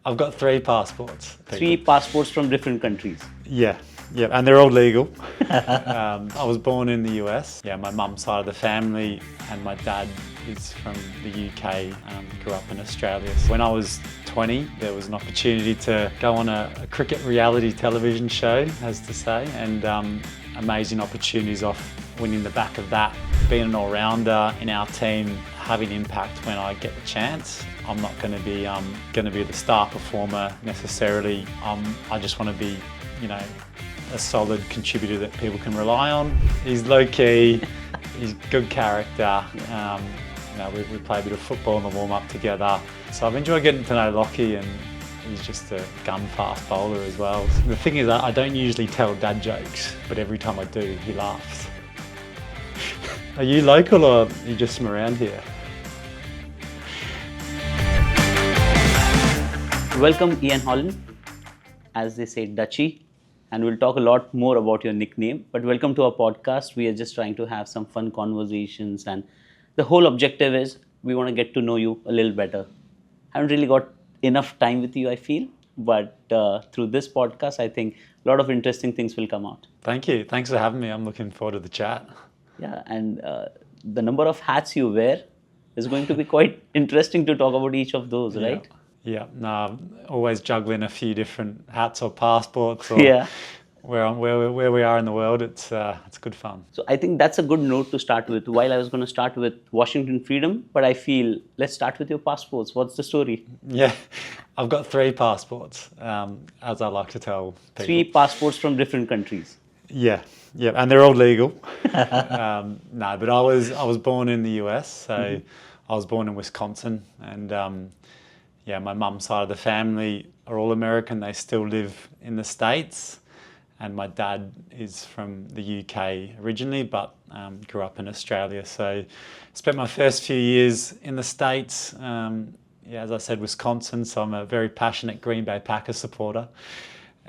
I've got 3 passports. Three passports from different countries. Yeah, and they're all legal. I was born in the US. Yeah, my mum's side of the family and my dad is from the UK, grew up in Australia. So when I was 20, there was an opportunity to go on a cricket reality television show, as to say, and amazing opportunities off winning the back of that. Being an all-rounder in our team, having impact when I get the chance. I'm not going to be the star performer necessarily. I just want to be, a solid contributor that people can rely on. He's low-key, he's good character. We play a bit of football in the warm-up together. So I've enjoyed getting to know Lockie, and he's just a gun-fast bowler as well. The thing is, I don't usually tell dad jokes, but every time I do, he laughs. Are you local or are you just from around here? Welcome Ian Holland, as they say Dutchie, and we'll talk a lot more about your nickname. But welcome to our podcast. We are just trying to have some fun conversations, and the whole objective is we want to get to know you a little better. Haven't really got enough time with you, I feel, but through this podcast, I think a lot of interesting things will come out. Thank you. Thanks for having me. I'm looking forward to the chat. Yeah, and the number of hats you wear is going to be quite interesting to talk about each of those, right? Yeah, no, always juggling a few different hats or passports or where we are in the world. It's good fun. So I think that's a good note to start with. While I was going to start with Washington Freedom, but I feel let's start with your passports. What's the story? Yeah, I've got 3 passports, as I like to tell people. 3 passports from different countries. Yeah, and they're all legal. No, but I was born in the US, so I was born in Wisconsin, and my mum's side of the family are all American. They still live in the States, and my dad is from the UK originally, but grew up in Australia. So spent my first few years in the States. As I said, Wisconsin, so I'm a very passionate Green Bay Packers supporter.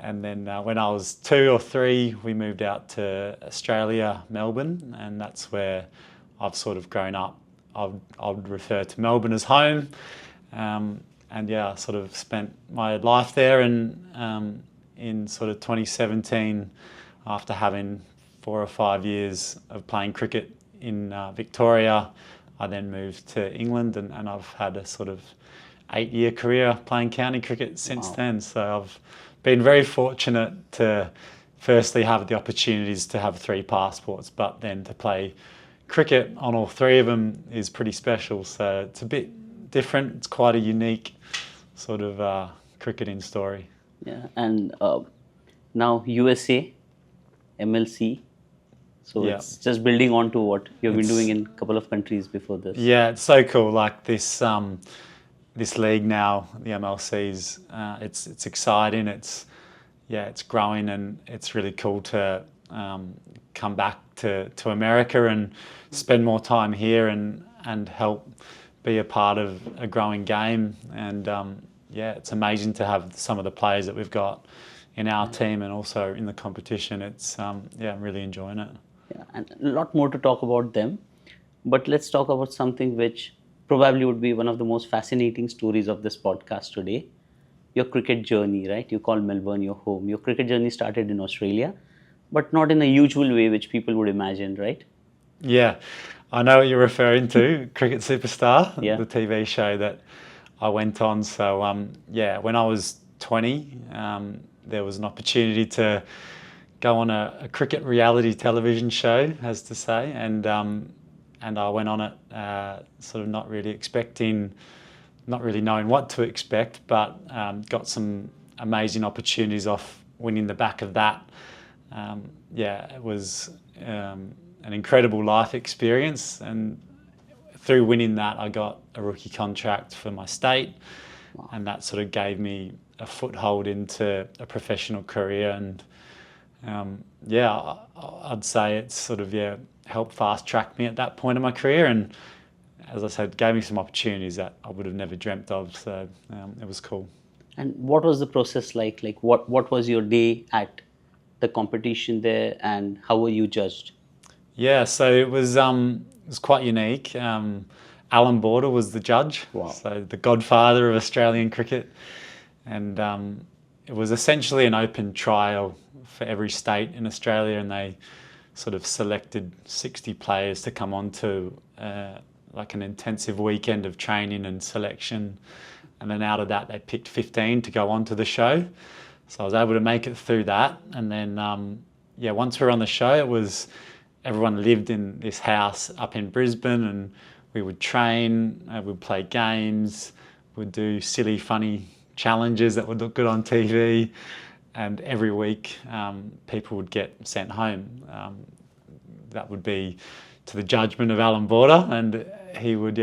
And then when I was 2 or 3, we moved out to Australia, Melbourne, and that's where I've sort of grown up. I would refer to Melbourne as home. I sort of spent my life there, and in sort of 2017, after having 4 or 5 years of playing cricket in Victoria, I then moved to England, and I've had a sort of 8-year career playing county cricket since then. So I've been very fortunate to firstly have the opportunities to have 3 passports, but then to play cricket on all 3 of them is pretty special. So it's a bit different. It's quite a unique sort of cricketing story. Yeah, and now USA, MLC. So it's just building on to what you've been doing in a couple of countries before this. Yeah, it's so cool. Like this league now, the MLC's, it's exciting. It's growing, and it's really cool to come back to America and spend more time here and help be a part of a growing game. And it's amazing to have some of the players that we've got in our team and also in the competition. It's I'm really enjoying it. Yeah, and a lot more to talk about them, but let's talk about something which probably would be one of the most fascinating stories of this podcast today. Your cricket journey, right? You call Melbourne your home. Your cricket journey started in Australia, but not in a usual way which people would imagine, right? Yeah, I know what you're referring to, Cricket Superstar, the TV show that I went on. So when I was 20, there was an opportunity to go on a cricket reality television show, as to say, and I went on it sort of not really knowing what to expect, but got some amazing opportunities off winning the back of that. It was an incredible life experience, and through winning that I got a rookie contract for my state. Wow. And that sort of gave me a foothold into a professional career, and I'd say it's sort of helped fast track me at that point in my career, and as I said, gave me some opportunities that I would have never dreamt of. So it was cool. And what was the process like? Like what was your day at the competition there, and how were you judged? Yeah, so it was quite unique. Alan Border was the judge, wow. So the godfather of Australian cricket. and it was essentially an open trial for every state in Australia, and they sort of selected 60 players to come on to like an intensive weekend of training and selection, and then out of that they picked 15 to go on to the show. So I was able to make it through that, and then yeah, once we were on the show, it was everyone lived in this house up in Brisbane, and we would train, we'd play games, we'd do silly, funny challenges that would look good on TV, and every week people would get sent home. That would be to the judgment of Alan Border, and he would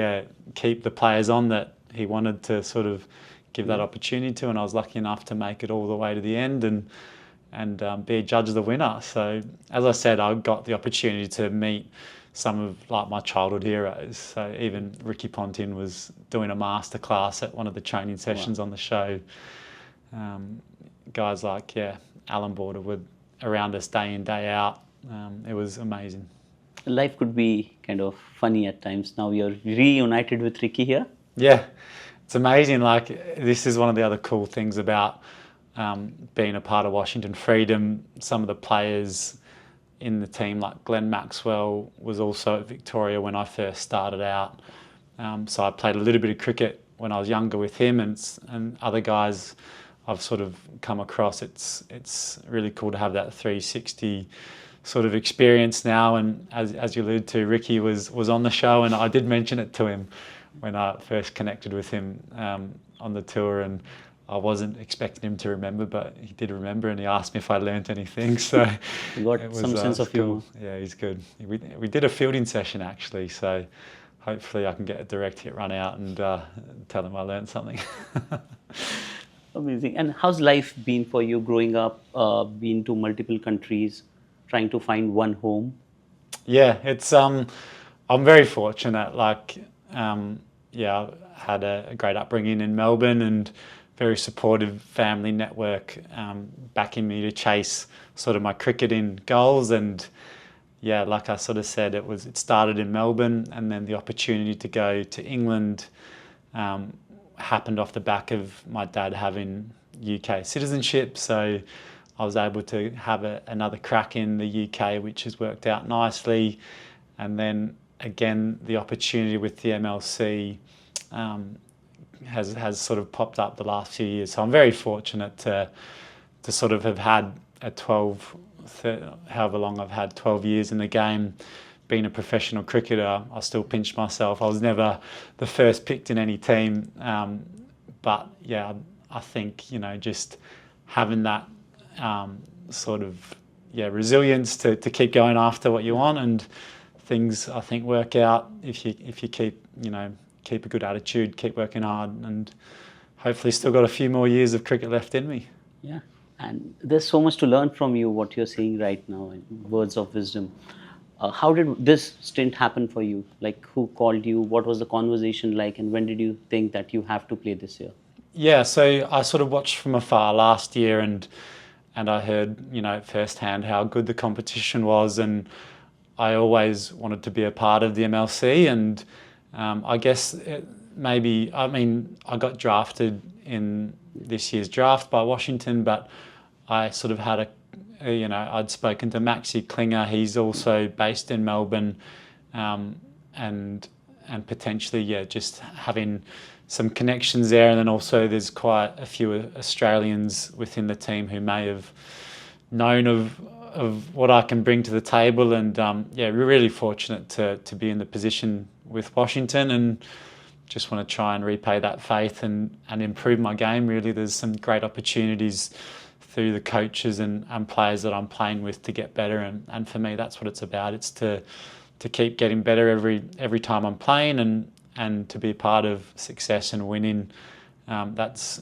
keep the players on that he wanted to sort of give that opportunity to, and I was lucky enough to make it all the way to the end and be a judge of the winner. So as I said, I got the opportunity to meet some of like my childhood heroes. So even Ricky Ponting was doing a masterclass at one of the training sessions on the show. Guys like Alan Border were around us day in, day out. It was amazing. Life could be kind of funny at times. Now you're reunited with Ricky here. Yeah, it's amazing. Like, this is one of the other cool things about being a part of Washington Freedom. Some of the players in the team, like Glenn Maxwell, was also at Victoria when I first started out. So I played a little bit of cricket when I was younger with him, and other guys I've sort of come across. It's really cool to have that 360 sort of experience now. And as you alluded to, Ricky was on the show, and I did mention it to him when I first connected with him on the tour, and I wasn't expecting him to remember, but he did remember, and he asked me if I learnt anything. So you got some sense of humor. Yeah, he's good. We did a fielding session actually, so hopefully I can get a direct hit run out and tell him I learnt something. Amazing. And how's life been for you growing up, been to multiple countries, trying to find one home? Yeah, it's I'm very fortunate. Like, I had a great upbringing in Melbourne, and very supportive family network backing me to chase sort of my cricketing goals. And yeah, like I sort of said, it started in Melbourne, and then the opportunity to go to England happened off the back of my dad having UK citizenship. So I was able to have another crack in the UK, which has worked out nicely. And then again, the opportunity with the MLC has sort of popped up the last few years. So I'm very fortunate to sort of have had however long I've had, 12 years in the game. Being a professional cricketer, I still pinch myself. I was never the first picked in any team. But yeah, I think, just having that sort of resilience to keep going after what you want, and things I think work out if you keep a good attitude, keep working hard, and hopefully still got a few more years of cricket left in me. Yeah, and there's so much to learn from you, what you're saying right now, words of wisdom. How did this stint happen for you? Like, who called you? What was the conversation like? And when did you think that you have to play this year? Yeah, so I sort of watched from afar last year, and I heard, firsthand how good the competition was, and I always wanted to be a part of the MLC. And I guess I got drafted in this year's draft by Washington, but I sort of had I'd spoken to Maxi Klinger. He's also based in Melbourne, and potentially, just having some connections there. And then also there's quite a few Australians within the team who may have known of what I can bring to the table. And we're really fortunate to be in the position with Washington, and just want to try and repay that faith and improve my game. Really, there's some great opportunities through the coaches and players that I'm playing with to get better, and for me that's what it's about. It's to keep getting better every time I'm playing, and to be part of success and winning. That's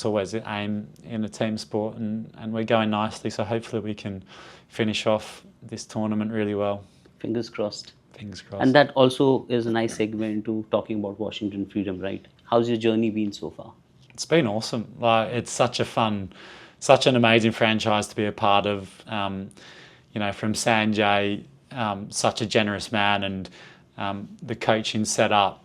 always the aim in a team sport, and we're going nicely, so hopefully we can finish off this tournament really well. Fingers crossed. Fingers crossed. And that also is a nice segue into talking about Washington Freedom, right? How's your journey been so far? It's been awesome. Like, it's such an amazing franchise to be a part of. From Sanjay, such a generous man, and the coaching setup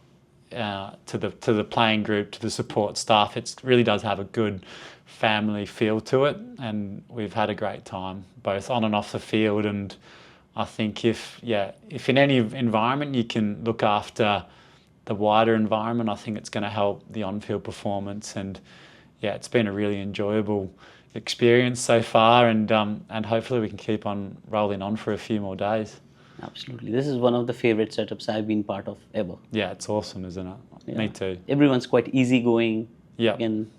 to the playing group, to the support staff. It really does have a good family feel to it, and we've had a great time both on and off the field. And I think if in any environment you can look after the wider environment, I think it's going to help the on-field performance. And it's been a really enjoyable experience so far, and hopefully we can keep on rolling on for a few more days. Absolutely. This is one of the favorite setups I've been part of ever. Yeah, it's awesome, isn't it? Yeah. Me too. Everyone's quite easygoing. Yeah. And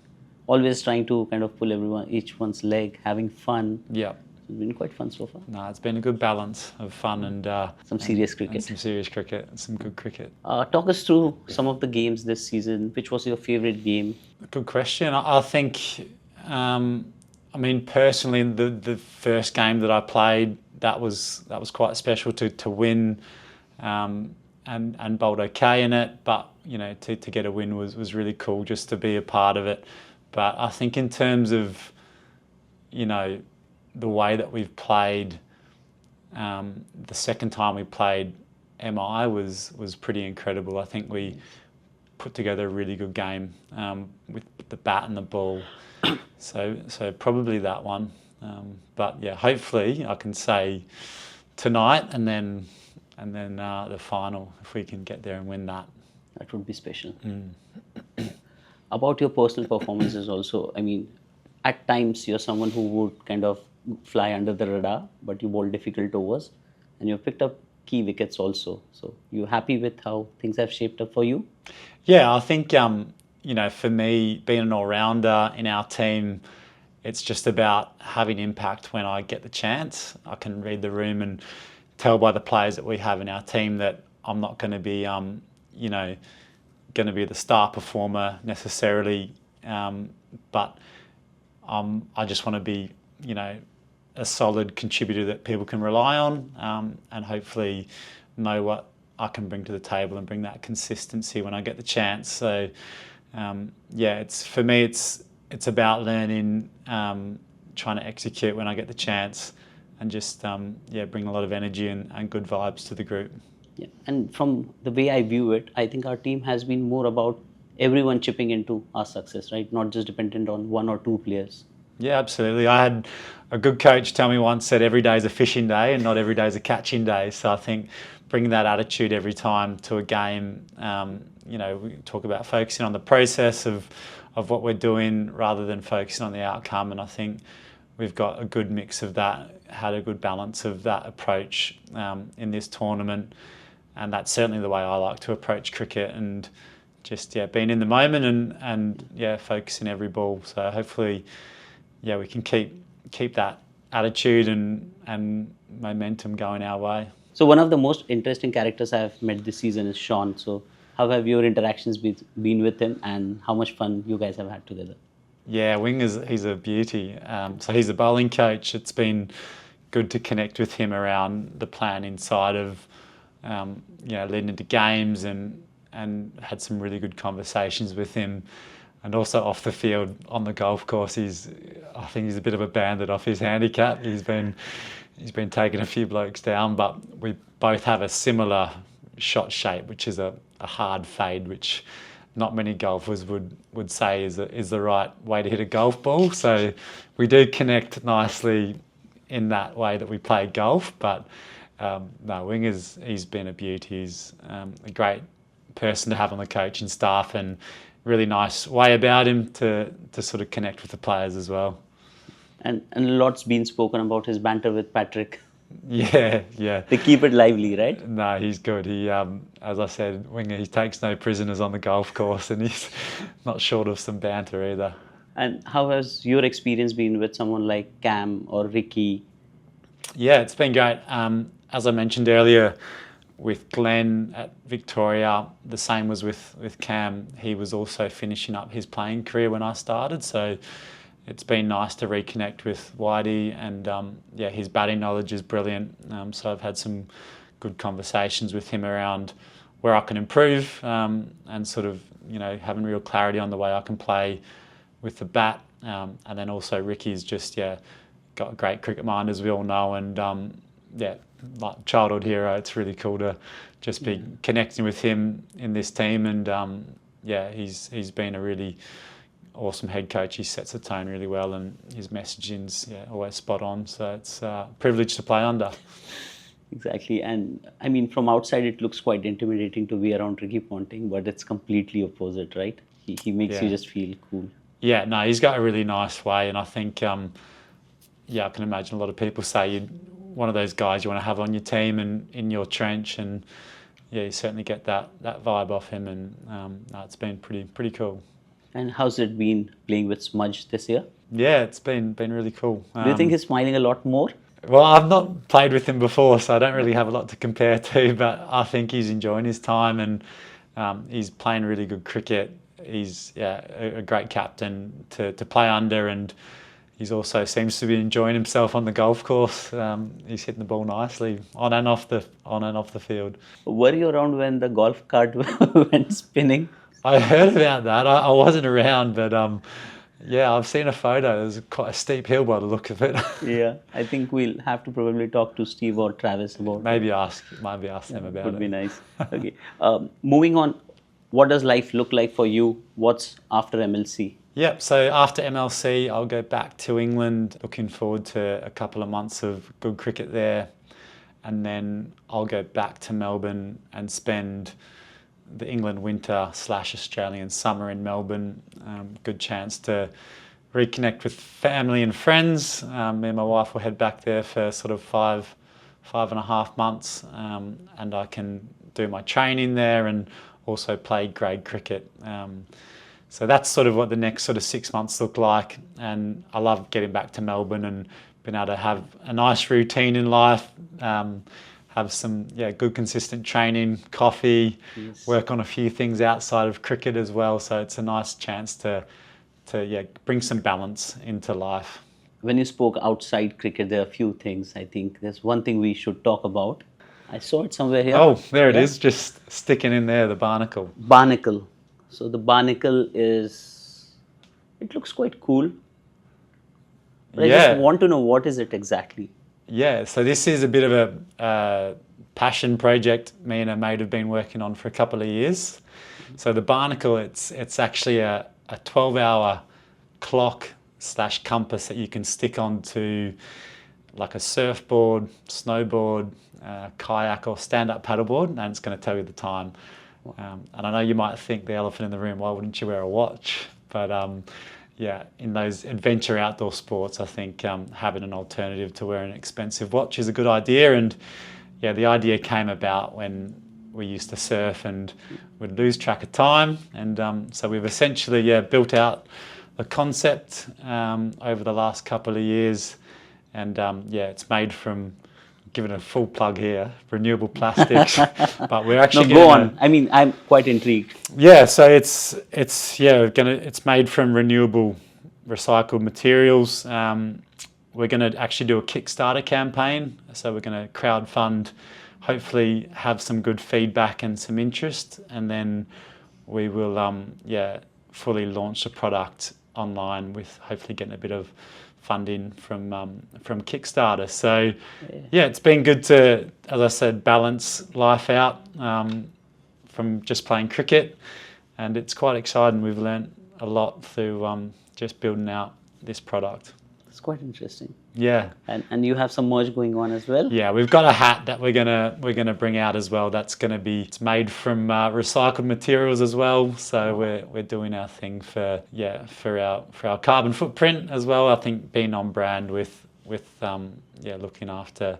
always trying to kind of pull each one's leg, having fun. Yeah. It's been quite fun so far. No, it's been a good balance of fun and some serious cricket. And some serious cricket and some good cricket. Talk us through some of the games this season. Which was your favorite game? Good question. I think, I mean, personally, the first game that I played, that was quite special to win, and bowled okay in it. But to get a win was really cool, just to be a part of it. But I think in terms of the way that we've played, the second time we played MI was pretty incredible. I think we put together a really good game with the bat and the ball. So probably that one. But hopefully I can say tonight and then the final, if we can get there and win that. That would be special. About your personal performances also, I mean, at times you're someone who would kind of fly under the radar, but you bowl difficult overs, and you've picked up key wickets also. So you happy with how things have shaped up for you? Yeah, I think for me, being an all-rounder in our team, it's just about having impact when I get the chance. I can read the room and tell by the players that we have in our team that I'm not going to be, going to be the star performer necessarily, but I just want to be, a solid contributor that people can rely on, and hopefully know what I can bring to the table and bring that consistency when I get the chance. So, it's for me, it's about learning, trying to execute when I get the chance, and just bring a lot of energy and good vibes to the group. Yeah, and from the way I view it, I think our team has been more about everyone chipping into our success, right? Not just dependent on one or two players. Yeah, absolutely. I had a good coach tell me once that every day is a fishing day and not every day is a catching day. So I think bringing that attitude every time to a game, we talk about focusing on the process of what we're doing rather than focusing on the outcome. And I think we've got a good mix of that, had a good balance of that approach in this tournament. And that's certainly the way I like to approach cricket, and just being in the moment and focusing every ball. So hopefully, we can keep that attitude and momentum going our way. So one of the most interesting characters I've met this season is Sean. So how have your interactions been with him, and how much fun you guys have had together? Yeah, he's a beauty. So he's a bowling coach. It's been good to connect with him around the plan inside of leading into games, and had some really good conversations with him. And also off the field on the golf course, I think he's a bit of a bandit off his handicap. He's been taking a few blokes down, but we both have a similar shot shape, which is a hard fade, which not many golfers would say is the right way to hit a golf ball. So we do connect nicely in that way that we play golf. But he's been a beauty. He's a great person to have on the coaching staff, and really nice way about him to sort of connect with the players as well. And a lot's been spoken about his banter with Patrick. Yeah. They keep it lively, right? No, he's good. He, as I said, Winger, he takes no prisoners on the golf course, and he's not short of some banter either. And how has your experience been with someone like Cam or Ricky? Yeah, it's been great. As I mentioned earlier, with Glenn at Victoria, the same was with Cam. He was also finishing up his playing career when I started, so it's been nice to reconnect with Whitey, and his batting knowledge is brilliant. So I've had some good conversations with him around where I can improve, and sort of having real clarity on the way I can play with the bat. And then also Ricky's just got a great cricket mind, as we all know, and like childhood hero. It's really cool to just be connecting with him in this team, and yeah, he's been a really awesome head coach. He sets the tone really well, and his messaging's always spot on. So it's a privilege to play under. Exactly, and I mean, from outside it looks quite intimidating to be around Ricky Ponting, but it's completely opposite, right? He makes you just feel cool. Yeah, no, he's got a really nice way, and I think, yeah, I can imagine a lot of people say you're one of those guys you want to have on your team and in your trench, and yeah, you certainly get that vibe off him, and no, it's been pretty cool. And how's it been playing with Smudge this year? Yeah, it's been really cool. Do you think he's smiling a lot more? Well, I've not played with him before, so I don't really have a lot to compare to, but I think he's enjoying his time, and he's playing really good cricket. He's a great captain to play under, and he's also seems to be enjoying himself on the golf course. He's hitting the ball nicely on and off the field. Were you around when the golf cart went spinning? I heard about that. I wasn't around, but yeah, I've seen a photo. There's quite a steep hill by the look of it. Yeah, I think we'll have to probably talk to Steve or Travis about it. Maybe ask them about it. Would be nice. Okay. Moving on, what does life look like for you? What's after MLC? Yep, so after MLC, I'll go back to England. Looking forward to a couple of months of good cricket there. And then I'll go back to Melbourne and spend the England winter / Australian summer in Melbourne. Good chance to reconnect with family and friends. Me and my wife will head back there for sort of five and a half months, and I can do my training there and also play grade cricket. So that's sort of what the next sort of 6 months look like, and I love getting back to Melbourne and being able to have a nice routine in life. Have some good consistent training, coffee, work on a few things outside of cricket as well. So it's a nice chance to bring some balance into life. When you spoke outside cricket, there are a few things. I think there's one thing we should talk about. I saw it somewhere here. Oh, there it is, just sticking in there, the barnacle. Barnacle. So the barnacle it looks quite cool. But I just want to know, what is it exactly? Yeah, so this is a bit of a passion project me and a mate have been working on for a couple of years. So the barnacle, it's actually a 12-hour clock / compass that you can stick onto like a surfboard, snowboard, kayak or stand-up paddleboard, and it's going to tell you the time. And I know you might think the elephant in the room, why wouldn't you wear a watch? But yeah, in those adventure outdoor sports, I think having an alternative to wearing an expensive watch is a good idea. And yeah, the idea came about when we used to surf and would lose track of time. And so we've essentially built out the concept over the last couple of years. And it's made from, giving a full plug here, renewable plastics. But we're actually go on. I mean, I'm quite intrigued. Yeah, so it's made from renewable recycled materials. We're going to actually do a Kickstarter campaign. So we're going to crowdfund, hopefully have some good feedback and some interest, and then we will fully launch the product online with hopefully getting a bit of funding from Kickstarter. So yeah, it's been good to, as I said, balance life out from just playing cricket, and it's quite exciting. We've learnt a lot through just building out this product. It's quite interesting. Yeah. And you have some merch going on as well? Yeah, we've got a hat that we're gonna bring out as well. That's gonna be, it's made from recycled materials as well. So we're doing our thing for our carbon footprint as well. I think being on brand with looking after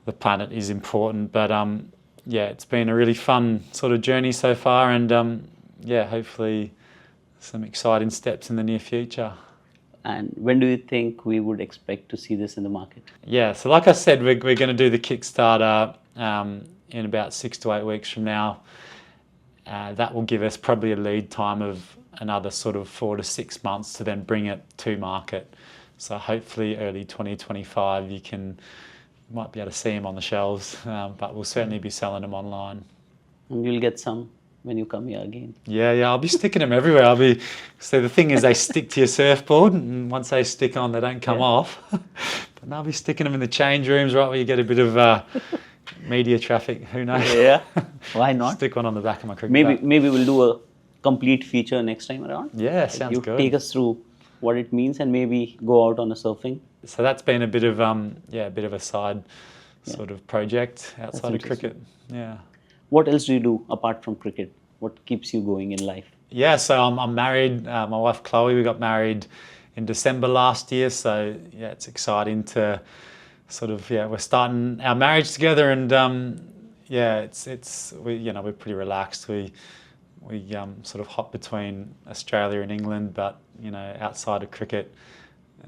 the planet is important. But it's been a really fun sort of journey so far, and hopefully some exciting steps in the near future. And when do you think we would expect to see this in the market? Yeah, so like I said, we're going to do the Kickstarter in about 6 to 8 weeks from now. That will give us probably a lead time of another sort of 4 to 6 months to then bring it to market. So hopefully early 2025 you might be able to see them on the shelves, but we'll certainly be selling them online. And you'll get some when you come here again. Yeah, I'll be sticking them everywhere. So the thing is, they stick to your surfboard, and once they stick on, they don't come off. But I'll be sticking them in the change rooms, right, where you get a bit of media traffic. Who knows? Yeah, why not? Stick one on the back of my cricket bat. Maybe we'll do a complete feature next time around. Yeah, sounds good. Take us through what it means and maybe go out on a surfing. So that's been a bit of a side sort of project outside of cricket. Yeah. What else do you do apart from cricket? What keeps you going in life? Yeah, so I'm married. My wife Chloe, we got married in December last year. So yeah, it's exciting to we're starting our marriage together, and we're pretty relaxed. We sort of hop between Australia and England, but outside of cricket,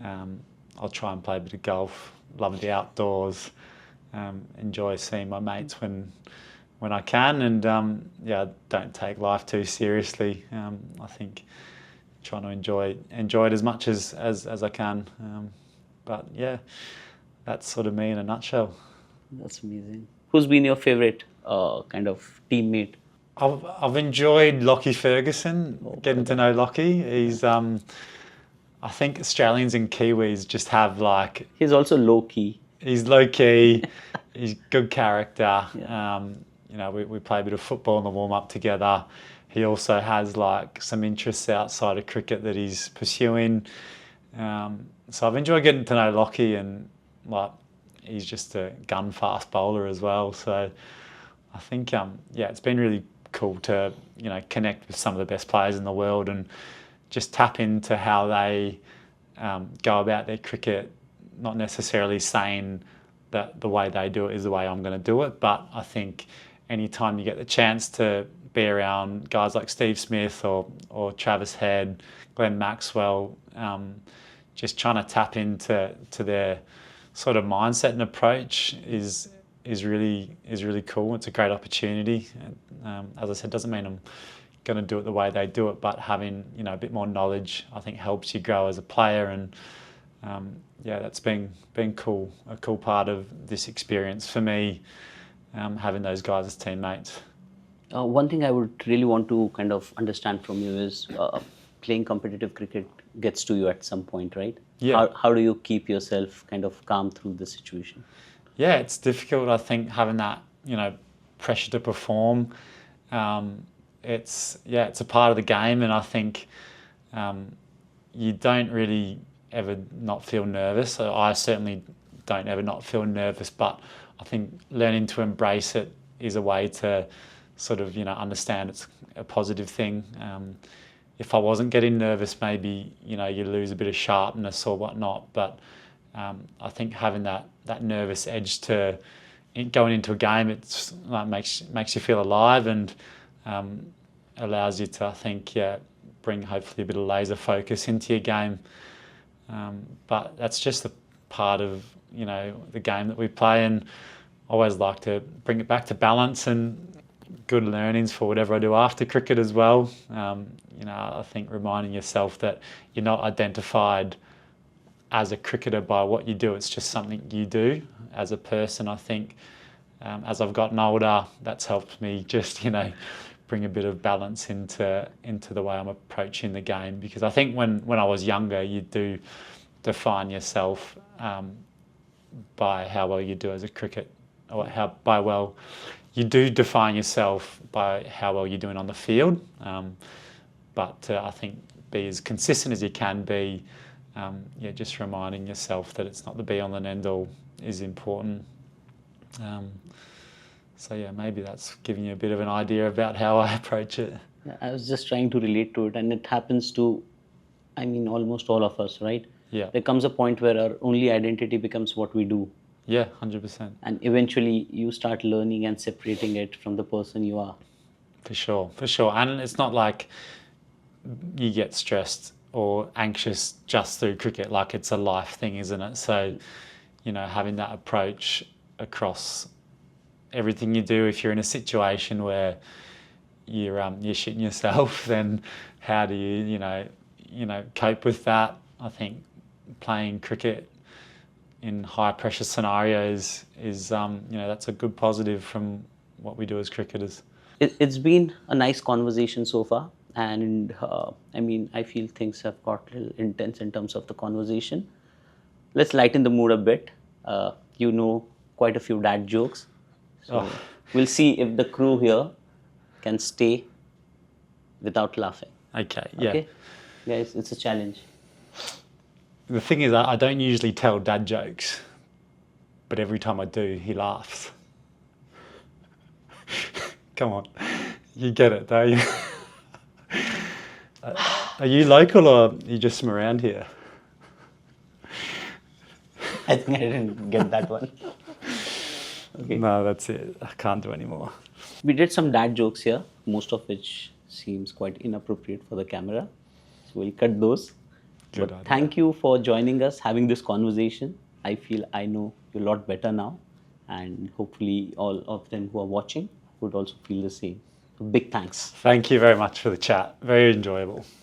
I'll try and play a bit of golf. Love the outdoors. Enjoy seeing my mates when I can, and don't take life too seriously. I think trying to enjoy it as much as I can. But yeah, that's sort of me in a nutshell. That's amazing. Who's been your favorite kind of teammate? I've enjoyed Lockie Ferguson. Getting to know Lockie. He's I think Australians and Kiwis just have like. He's also low key. He's low key. He's good character. Yeah. We play a bit of football in the warm up together. He also has like some interests outside of cricket that he's pursuing. So I've enjoyed getting to know Lockie, and like he's just a gun fast bowler as well. So I think it's been really cool to connect with some of the best players in the world and just tap into how they go about their cricket. Not necessarily saying that the way they do it is the way I'm going to do it, but I think anytime you get the chance to be around guys like Steve Smith or Travis Head, Glenn Maxwell, just trying to tap into their sort of mindset and approach is really cool. It's a great opportunity. As I said, doesn't mean I'm going to do it the way they do it, but having a bit more knowledge, I think, helps you grow as a player. And that's been cool. A cool part of this experience for me, having those guys as teammates. One thing I would really want to kind of understand from you is playing competitive cricket gets to you at some point, right? Yeah. How do you keep yourself kind of calm through the situation? Yeah, it's difficult. I think having that pressure to perform. It's a part of the game, and I think you don't really ever not feel nervous. So I certainly don't ever not feel nervous, but I think learning to embrace it is a way to sort of understand it's a positive thing. If I wasn't getting nervous, maybe you lose a bit of sharpness or whatnot. But I think having that nervous edge to going into a game, it's like makes you feel alive and allows you to, I think, bring hopefully a bit of laser focus into your game. But that's just a part of the game that we play, and I always like to bring it back to balance and good learnings for whatever I do after cricket as well. I think reminding yourself that you're not identified as a cricketer by what you do. It's just something you do as a person. I think as I've gotten older, that's helped me just bring a bit of balance into the way I'm approaching the game, because I think when I was younger, you do define yourself by how well you do as a cricket, or you do define yourself by how well you're doing on the field. But I think be as consistent as you can be. Just reminding yourself that it's not the be-all and end-all is important. Maybe that's giving you a bit of an idea about how I approach it. I was just trying to relate to it, and it happens to, almost all of us, right? Yeah. There comes a point where our only identity becomes what we do. Yeah, 100%. And eventually you start learning and separating it from the person you are. For sure. And it's not like you get stressed or anxious just through cricket, like it's a life thing, isn't it? So, having that approach across everything you do. If you're in a situation where you're shitting yourself, then how do you cope with that? I think playing cricket in high pressure scenarios is that's a good positive from what we do as cricketers. It's been a nice conversation so far, and I mean, I feel things have got a little intense in terms of the conversation. Let's lighten the mood a bit. You know quite a few dad jokes, so Oh. we'll see if the crew here can stay without laughing. Okay, yeah. Okay, guys, it's a challenge. The thing is, I don't usually tell dad jokes, but every time I do, he laughs. Come on, you get it, don't you? Are you local or are you just from around here? I think I didn't get that one. Okay. No, that's it. I can't do any more. We did some dad jokes here, most of which seems quite inappropriate for the camera. So we'll cut those. Good But idea. thank you for joining us, having this conversation. I feel I know you a lot better now, and hopefully all of them who are watching would also feel the same. So big thanks. Thank you very much for the chat. Very enjoyable.